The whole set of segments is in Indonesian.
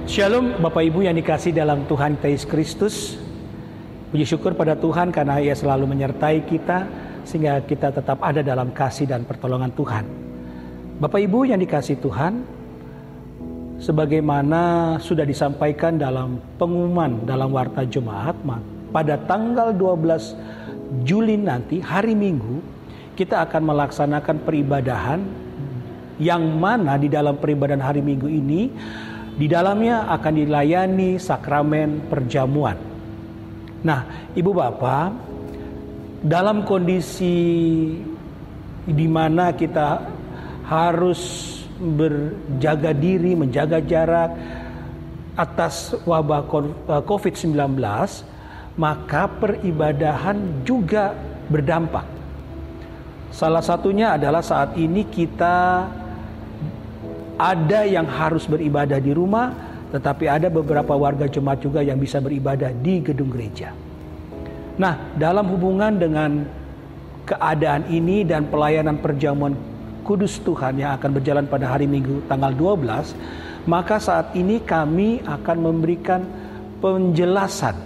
Shalom Bapak Ibu yang dikasihi dalam Tuhan Yesus Kristus. Puji syukur pada Tuhan karena Ia selalu menyertai kita sehingga kita tetap ada dalam kasih dan pertolongan Tuhan. Bapak Ibu yang dikasihi Tuhan, sebagaimana sudah disampaikan dalam pengumuman dalam Warta Jemaat, pada tanggal 12 Juli nanti, hari Minggu, kita akan melaksanakan peribadahan yang mana di dalam peribadahan hari Minggu ini, di dalamnya akan dilayani sakramen perjamuan. Nah, Ibu Bapak, dalam kondisi di mana kita harus berjaga diri, menjaga jarak atas wabah COVID-19, maka peribadahan juga berdampak. Salah satunya adalah saat ini kita ada yang harus beribadah di rumah, tetapi ada beberapa warga jemaat juga yang bisa beribadah di gedung gereja. Nah, dalam hubungan dengan keadaan ini dan pelayanan perjamuan Kudus Tuhan yang akan berjalan pada hari Minggu tanggal 12, maka saat ini kami akan memberikan penjelasan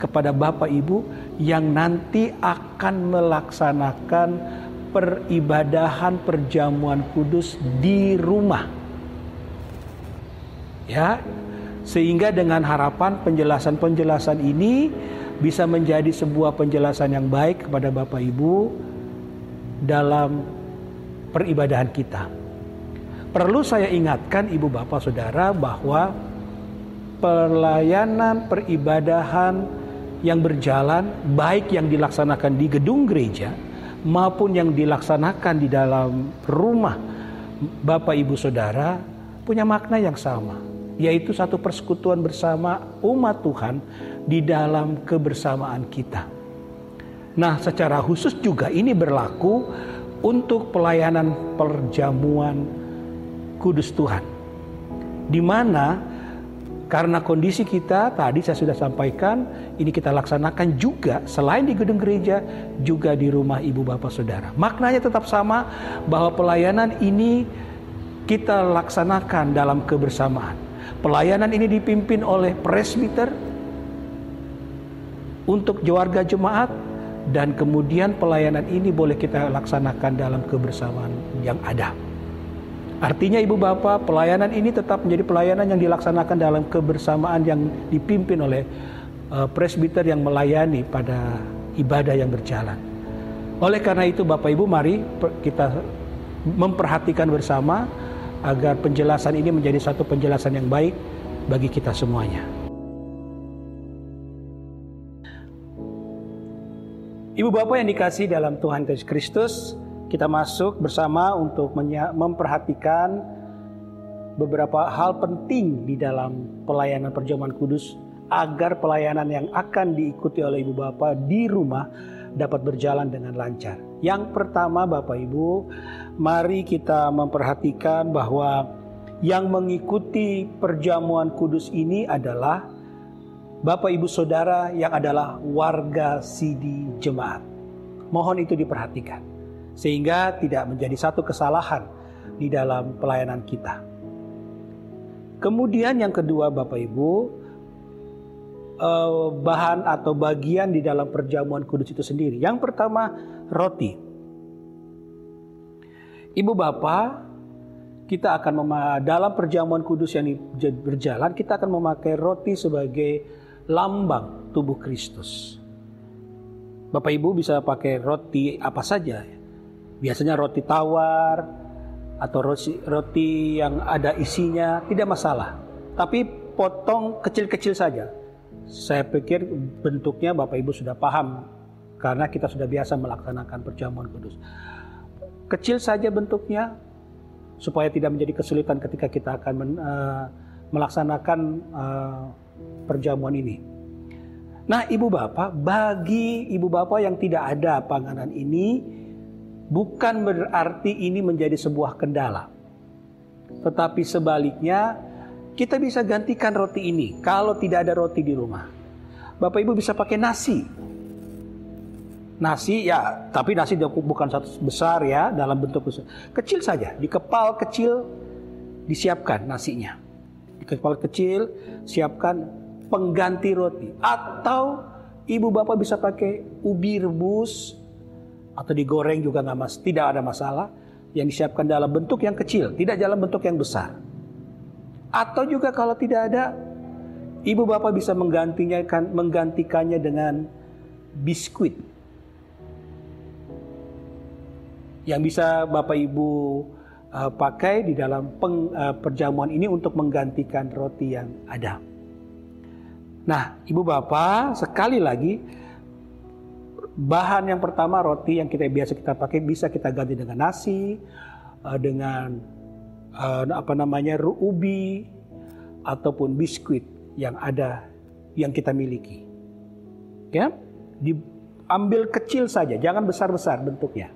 kepada Bapak Ibu yang nanti akan melaksanakan peribadahan perjamuan kudus di rumah. Ya, sehingga dengan harapan penjelasan-penjelasan ini bisa menjadi sebuah penjelasan yang baik kepada Bapak Ibu dalam peribadahan kita. Perlu saya ingatkan Ibu Bapak Saudara bahwa pelayanan peribadahan yang berjalan, baik yang dilaksanakan di gedung gereja maupun yang dilaksanakan di dalam rumah Bapak Ibu Saudara, punya makna yang sama, yaitu satu persekutuan bersama umat Tuhan di dalam kebersamaan kita. Nah, secara khusus juga ini berlaku untuk pelayanan perjamuan Kudus Tuhan, di mana karena kondisi kita tadi saya sudah sampaikan, ini kita laksanakan juga selain di gedung gereja, juga di rumah Ibu Bapak Saudara. Maknanya tetap sama, bahwa pelayanan ini kita laksanakan dalam kebersamaan. Pelayanan ini dipimpin oleh presbiter untuk warga jemaat, dan kemudian pelayanan ini boleh kita laksanakan dalam kebersamaan yang ada. Artinya Ibu Bapak, pelayanan ini tetap menjadi pelayanan yang dilaksanakan dalam kebersamaan yang dipimpin oleh presbiter yang melayani pada ibadah yang berjalan. Oleh karena itu Bapak Ibu, mari kita memperhatikan bersama agar penjelasan ini menjadi satu penjelasan yang baik bagi kita semuanya. Ibu Bapak yang dikasihi dalam Tuhan Yesus Kristus, kita masuk bersama untuk memperhatikan beberapa hal penting di dalam pelayanan perjamuan kudus agar pelayanan yang akan diikuti oleh Ibu Bapak di rumah dapat berjalan dengan lancar. Yang pertama Bapak Ibu, mari kita memperhatikan bahwa yang mengikuti perjamuan kudus ini adalah Bapak Ibu Saudara yang adalah warga sidi jemaat. Mohon itu diperhatikan, sehingga tidak menjadi satu kesalahan di dalam pelayanan kita. Kemudian yang kedua Bapak Ibu, bahan atau bagian di dalam perjamuan kudus itu sendiri. Yang pertama, roti. Ibu Bapak, kita akan dalam perjamuan kudus yang berjalan, kita akan memakai roti sebagai lambang tubuh Kristus. Bapak Ibu bisa pakai roti apa saja. Biasanya roti tawar atau roti yang ada isinya, tidak masalah. Tapi potong kecil-kecil saja. Saya pikir bentuknya Bapak Ibu sudah paham karena kita sudah biasa melaksanakan perjamuan kudus. Kecil saja bentuknya supaya tidak menjadi kesulitan ketika kita akan melaksanakan perjamuan ini. Nah, Ibu Bapak, bagi Ibu Bapak yang tidak ada panganan ini, bukan berarti ini menjadi sebuah kendala. Tetapi sebaliknya, kita bisa gantikan roti ini kalau tidak ada roti di rumah. Bapak Ibu bisa pakai nasi. Nasi ya, tapi nasi bukan satu besar ya, dalam bentuk besar. Kecil saja, dikepal kecil, disiapkan nasinya. kepala kecil, siapkan pengganti roti. Atau ibu bapak bisa pakai ubi rebus atau digoreng juga tidak ada masalah. Yang disiapkan dalam bentuk yang kecil, tidak dalam bentuk yang besar. Atau juga kalau tidak ada, ibu bapak bisa menggantikannya dengan biskuit. Yang bisa bapak ibu pakai di dalam perjamuan ini untuk menggantikan roti yang ada. Nah, ibu bapak, sekali lagi, bahan yang pertama roti yang biasa kita pakai bisa kita ganti dengan nasi, dengan ubi ataupun biskuit yang ada yang kita miliki. Ya, diambil kecil saja, jangan besar-besar bentuknya.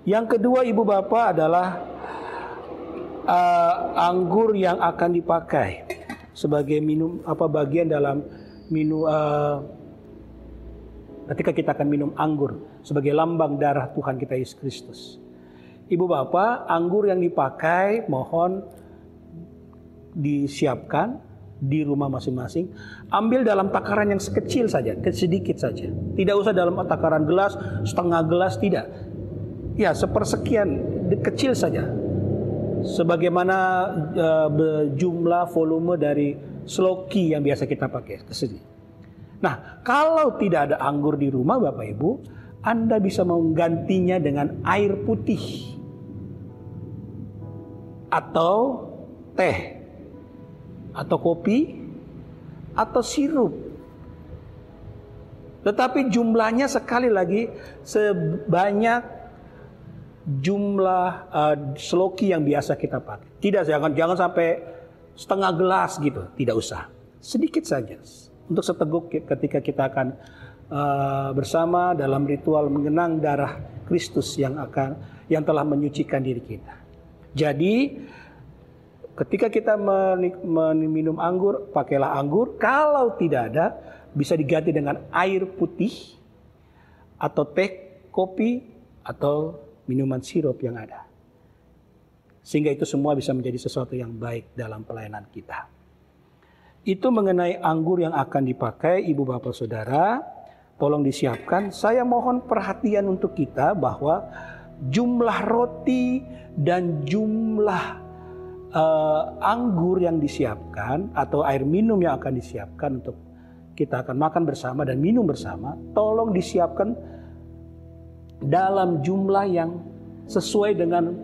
Yang kedua ibu bapak adalah anggur yang akan dipakai sebagai bagian dalam minum. Ketika kita akan minum anggur sebagai lambang darah Tuhan kita Yesus Kristus. Ibu bapak, anggur yang dipakai mohon disiapkan di rumah masing-masing. Ambil dalam takaran yang sekecil saja, sedikit saja. Tidak usah dalam takaran gelas, setengah gelas, tidak. Ya, sepersekian, kecil saja. Sebagaimana jumlah volume dari sloki yang biasa kita pakai ke sini. Nah, kalau tidak ada anggur di rumah Bapak Ibu, Anda bisa menggantinya dengan air putih atau teh atau kopi atau sirup. Tetapi jumlahnya sekali lagi sebanyak jumlah sloki yang biasa kita pakai. Tidak, jangan sampai setengah gelas gitu, tidak usah. Sedikit saja. Untuk seteguk ketika kita akan bersama dalam ritual mengenang darah Kristus yang telah menyucikan diri kita. Jadi ketika kita minum anggur, pakailah anggur. Kalau tidak ada, bisa diganti dengan air putih atau teh, kopi atau minuman sirup yang ada. Sehingga itu semua bisa menjadi sesuatu yang baik dalam pelayanan kita. Itu mengenai anggur yang akan dipakai ibu bapak saudara. Tolong disiapkan. Saya mohon perhatian untuk kita bahwa jumlah roti dan jumlah anggur yang disiapkan atau air minum yang akan disiapkan untuk kita akan makan bersama dan minum bersama, tolong disiapkan dalam jumlah yang sesuai dengan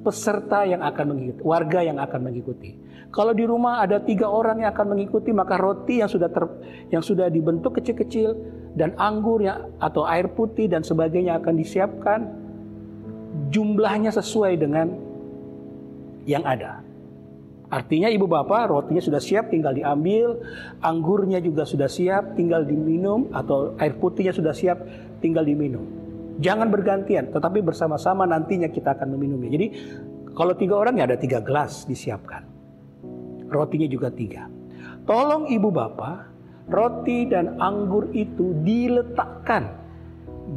peserta yang akan mengikuti, warga yang akan mengikuti. Kalau di rumah ada 3 orang yang akan mengikuti, maka roti yang sudah dibentuk kecil-kecil dan anggur atau air putih dan sebagainya akan disiapkan, jumlahnya sesuai dengan yang ada. Artinya ibu bapak, rotinya sudah siap, tinggal diambil, anggurnya juga sudah siap, tinggal diminum, atau air putihnya sudah siap, tinggal diminum. Jangan bergantian, tetapi bersama-sama nantinya kita akan meminumnya. Jadi kalau 3 orang ya ada 3 gelas disiapkan. Rotinya juga 3. Tolong ibu bapak, roti dan anggur itu diletakkan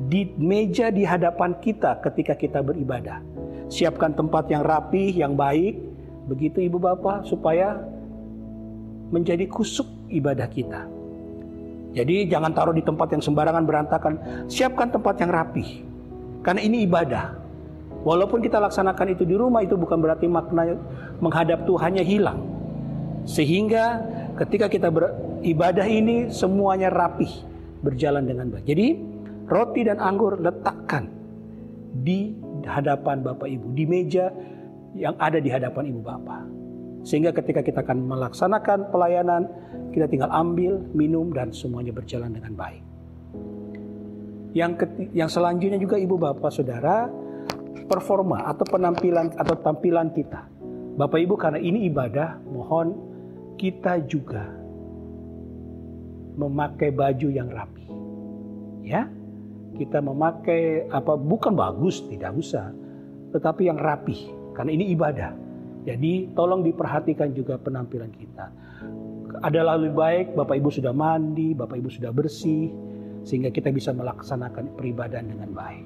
di meja di hadapan kita ketika kita beribadah. Siapkan tempat yang rapih, yang baik. Begitu ibu bapak, supaya menjadi kusuk ibadah kita. Jadi jangan taruh di tempat yang sembarangan berantakan. Siapkan tempat yang rapih. Karena ini ibadah. Walaupun kita laksanakan itu di rumah, itu bukan berarti makna menghadap Tuhannya hilang. Sehingga ketika kita beribadah ini semuanya rapih, berjalan dengan baik. Jadi roti dan anggur letakkan di hadapan Bapak Ibu, di meja yang ada di hadapan Ibu Bapak. Sehingga ketika kita akan melaksanakan pelayanan, kita tinggal ambil, minum, dan semuanya berjalan dengan baik. Yang selanjutnya juga Ibu Bapak Saudara, performa atau penampilan atau tampilan kita. Bapak Ibu, karena ini ibadah, mohon kita juga memakai baju yang rapi. Ya. Kita memakai bukan bagus, tidak usah, tetapi yang rapi, karena ini ibadah. Jadi tolong diperhatikan juga penampilan kita. Adalah lebih baik Bapak Ibu sudah mandi, Bapak Ibu sudah bersih, sehingga kita bisa melaksanakan peribadahan dengan baik.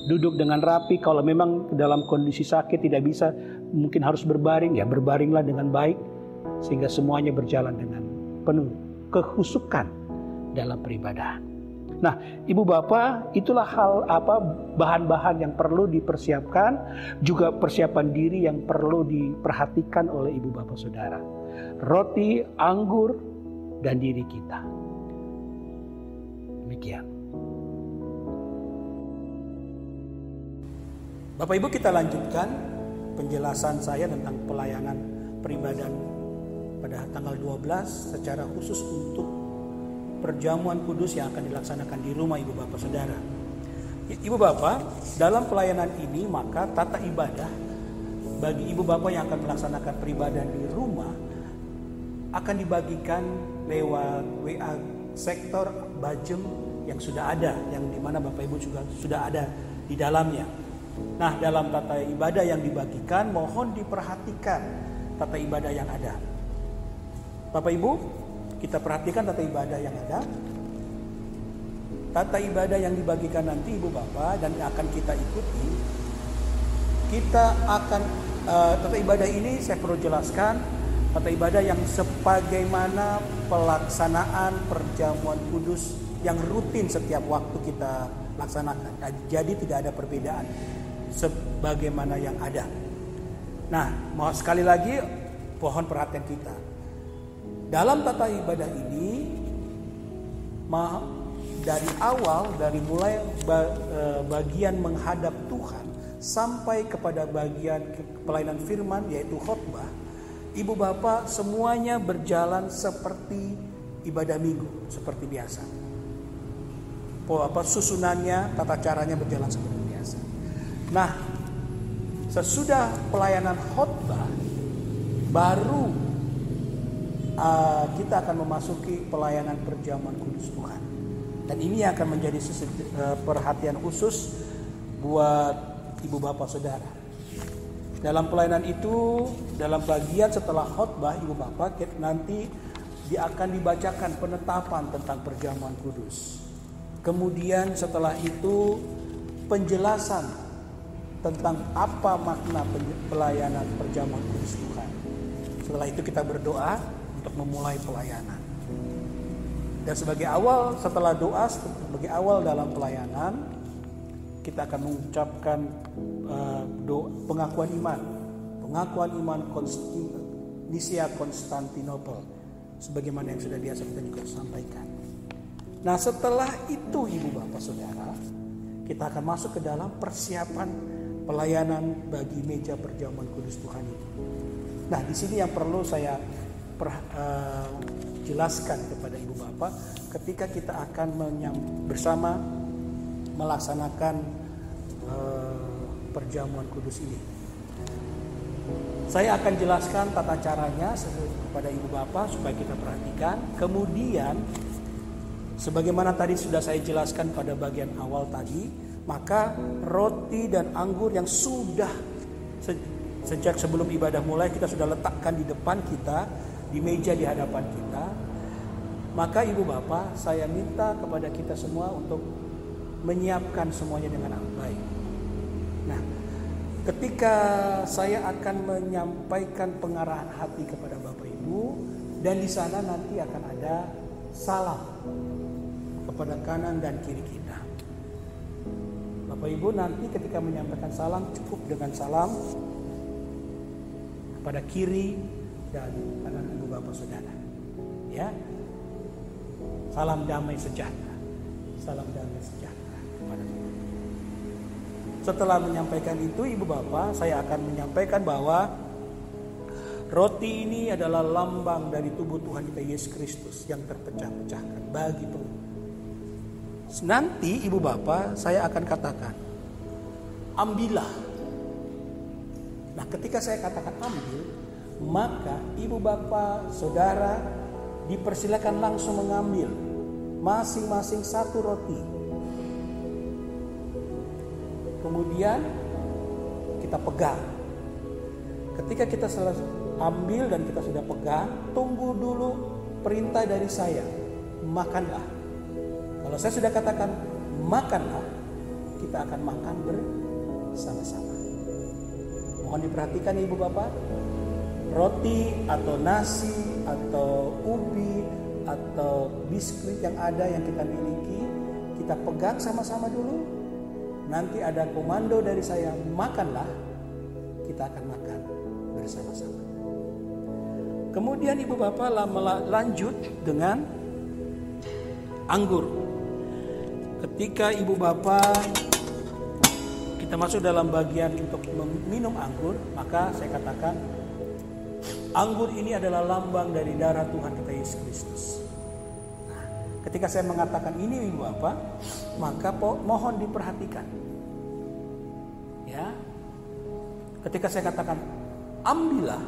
Duduk dengan rapi, kalau memang dalam kondisi sakit tidak bisa, mungkin harus berbaring, ya berbaringlah dengan baik sehingga semuanya berjalan dengan penuh kehusukan dalam peribadahan. Nah, Ibu Bapak, itulah bahan-bahan yang perlu dipersiapkan, juga persiapan diri yang perlu diperhatikan oleh Ibu Bapak Saudara. Roti, anggur, dan diri kita. Demikian. Bapak Ibu, kita lanjutkan penjelasan saya tentang pelayanan peribadahan pada tanggal 12 secara khusus untuk perjamuan kudus yang akan dilaksanakan di rumah Ibu Bapak Saudara. Ibu Bapak, dalam pelayanan ini maka tata ibadah bagi Ibu Bapak yang akan melaksanakan peribadahan di rumah akan dibagikan lewat WA sektor Bajem yang sudah ada, yang dimana Bapak Ibu juga sudah ada di dalamnya. Nah, dalam tata ibadah yang dibagikan, mohon diperhatikan tata ibadah yang ada. Bapak Ibu, kita perhatikan tata ibadah yang ada. Tata ibadah yang dibagikan nanti Ibu Bapak dan akan kita ikuti. Kita akan tata ibadah ini saya perlu jelaskan, tata ibadah yang sebagaimana pelaksanaan perjamuan kudus yang rutin setiap waktu kita laksanakan. Jadi tidak ada perbedaan sebagaimana yang ada. Nah, mau sekali lagi mohon perhatian kita. Dalam tata ibadah ini, dari awal, dari mulai bagian menghadap Tuhan sampai kepada bagian pelayanan firman yaitu khotbah, Ibu Bapak semuanya berjalan seperti ibadah minggu, seperti biasa. Susunannya, tata caranya berjalan seperti biasa. Nah, sesudah pelayanan khotbah baru kita akan memasuki pelayanan perjamuan kudus Tuhan. Dan ini akan menjadi perhatian khusus buat Ibu Bapak Saudara. Dalam pelayanan itu, dalam bagian setelah khotbah Ibu Bapak, nanti akan dibacakan penetapan tentang perjamuan kudus. Kemudian setelah itu penjelasan tentang apa makna pelayanan perjamuan kudus Tuhan. Setelah itu kita berdoa untuk memulai pelayanan. Dan sebagai awal, setelah doa, sebagai awal dalam pelayanan, kita akan mengucapkan pengakuan iman Nisia Konstantinopel, sebagaimana yang sudah biasa kita juga sampaikan. Nah, setelah itu Ibu Bapak Saudara, kita akan masuk ke dalam persiapan pelayanan bagi meja perjamuan kudus Tuhan itu. Nah, di sini yang perlu saya jelaskan kepada Ibu Bapak ketika kita akan bersama melaksanakan perjamuan kudus ini. Saya akan jelaskan tata caranya kepada Ibu Bapak supaya kita perhatikan. Kemudian sebagaimana tadi sudah saya jelaskan pada bagian awal tadi, maka roti dan anggur yang sudah sejak sebelum ibadah mulai kita sudah letakkan di depan kita, di meja di hadapan kita. Maka Ibu Bapak, saya minta kepada kita semua untuk menyiapkan semuanya dengan baik. Nah, ketika saya akan menyampaikan pengarahan hati kepada Bapak Ibu, dan di sana nanti akan ada salam kepada kanan dan kiri kita. Bapak Ibu nanti ketika menyampaikan salam cukup dengan salam kepada kiri dan kanan Ibu Bapak Saudara. Ya. Salam damai sejahtera. Salam damai sejahtera kepada Tuhan. Setelah menyampaikan itu Ibu Bapak, saya akan menyampaikan bahwa roti ini adalah lambang dari tubuh Tuhan kita Yesus Kristus yang terpecah-pecahkan bagi pengikut. Nanti Ibu Bapak, saya akan katakan, ambillah. Nah, ketika saya katakan ambil, maka Ibu Bapak Saudara dipersilakan langsung mengambil masing-masing satu roti. Kemudian kita pegang. Ketika kita selesai ambil dan kita sudah pegang, tunggu dulu perintah dari saya, makanlah. Kalau saya sudah katakan makanlah, kita akan makan bersama-sama. Mohon diperhatikan Ibu Bapak, roti atau nasi atau ubi atau biskuit yang ada yang kita miliki, kita pegang sama-sama dulu. Nanti ada komando dari saya, makanlah, kita akan makan bersama-sama. Kemudian Ibu Bapak lanjut dengan anggur. Ketika Ibu Bapak kita masuk dalam bagian untuk minum anggur, maka saya katakan anggur ini adalah lambang dari darah Tuhan kita Yesus Kristus. Nah, ketika saya mengatakan ini Ibu Bapak, maka mohon diperhatikan. Ya. Ketika saya katakan ambillah,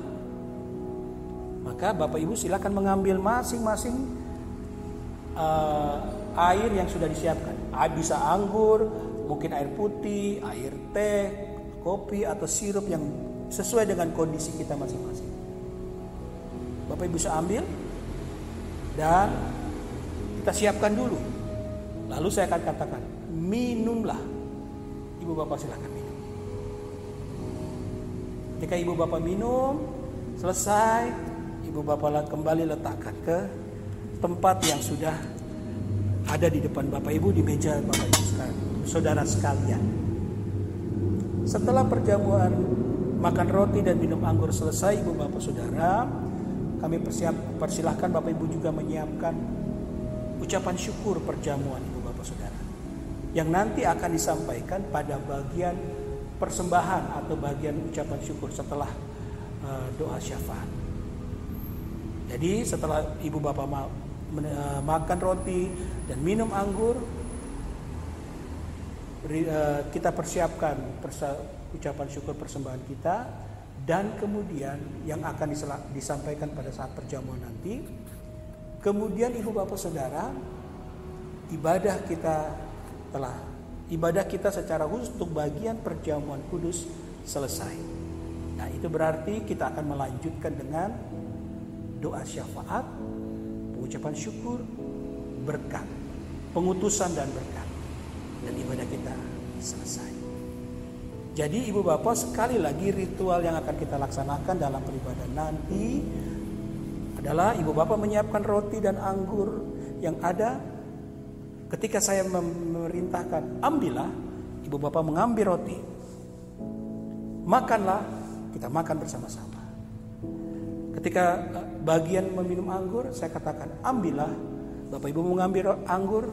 maka Bapak Ibu silakan mengambil masing-masing air yang sudah disiapkan. Bisa anggur, mungkin air putih, air teh, kopi atau sirup yang sesuai dengan kondisi kita masing-masing. Bapak Ibu bisa ambil dan kita siapkan dulu. Lalu saya akan katakan, minumlah. Ibu Bapak silakan minum. Ketika Ibu Bapak minum, selesai, Ibu Bapak kembali letakkan ke tempat yang sudah ada di depan Bapak Ibu, di meja Bapak Ibu sekalian, saudara sekalian. Setelah perjamuan makan roti dan minum anggur selesai Ibu Bapak Saudara, kami persilahkan Bapak Ibu juga menyiapkan ucapan syukur perjamuan Ibu Bapak Saudara, yang nanti akan disampaikan pada bagian persembahan atau bagian ucapan syukur setelah doa syafaat. Jadi setelah Ibu Bapak makan roti dan minum anggur, kita persiapkan ucapan syukur persembahan kita, dan kemudian yang akan disampaikan pada saat perjamuan nanti. Kemudian Ibu Bapak Saudara, ibadah kita secara khusus untuk bagian perjamuan kudus selesai. Nah, itu berarti kita akan melanjutkan dengan doa syafaat, pengucapan syukur, berkat, pengutusan dan berkat, dan ibadah kita selesai. Jadi Ibu Bapak, sekali lagi ritual yang akan kita laksanakan dalam peribadahan nanti adalah Ibu Bapak menyiapkan roti dan anggur yang ada. Ketika saya memerintahkan ambillah, Ibu Bapak mengambil roti, makanlah, kita makan bersama-sama. Ketika bagian meminum anggur, saya katakan ambillah, Bapak Ibu mengambil anggur,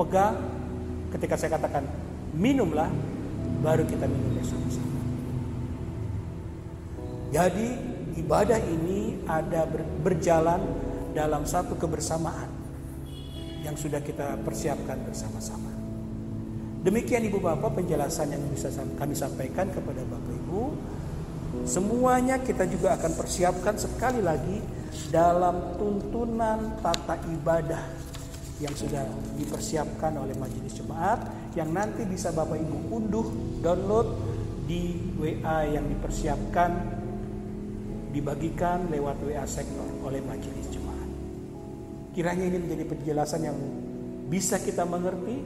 pegang. Ketika saya katakan minumlah, baru kita minum bersama-sama. Jadi ibadah ini ada berjalan dalam satu kebersamaan yang sudah kita persiapkan bersama-sama. Demikian Ibu Bapak penjelasan yang bisa kami sampaikan kepada Bapak Ibu. Semuanya kita juga akan persiapkan sekali lagi dalam tuntunan tata ibadah yang sudah dipersiapkan oleh Majelis Jemaat, yang nanti bisa Bapak Ibu unduh, download di WA yang dipersiapkan, dibagikan lewat WA sektor oleh Majelis Jemaat. Kiranya ini menjadi penjelasan yang bisa kita mengerti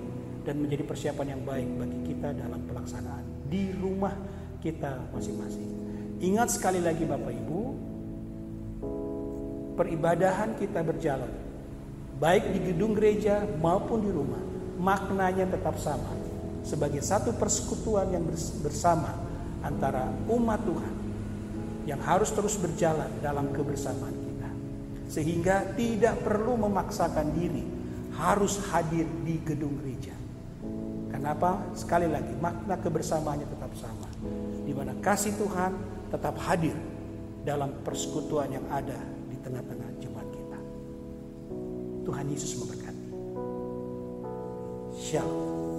dan menjadi persiapan yang baik bagi kita dalam pelaksanaan di rumah kita masing-masing. Ingat sekali lagi Bapak Ibu, peribadahan kita berjalan baik di gedung gereja maupun di rumah, maknanya tetap sama, sebagai satu persekutuan yang bersama antara umat Tuhan yang harus terus berjalan dalam kebersamaan kita, sehingga tidak perlu memaksakan diri harus hadir di gedung gereja. Kenapa? Sekali lagi, makna kebersamaannya tetap sama, di mana kasih Tuhan tetap hadir dalam persekutuan yang ada di tengah-tengah jemaat kita. Tuhan Yesus memberkati. Shalom.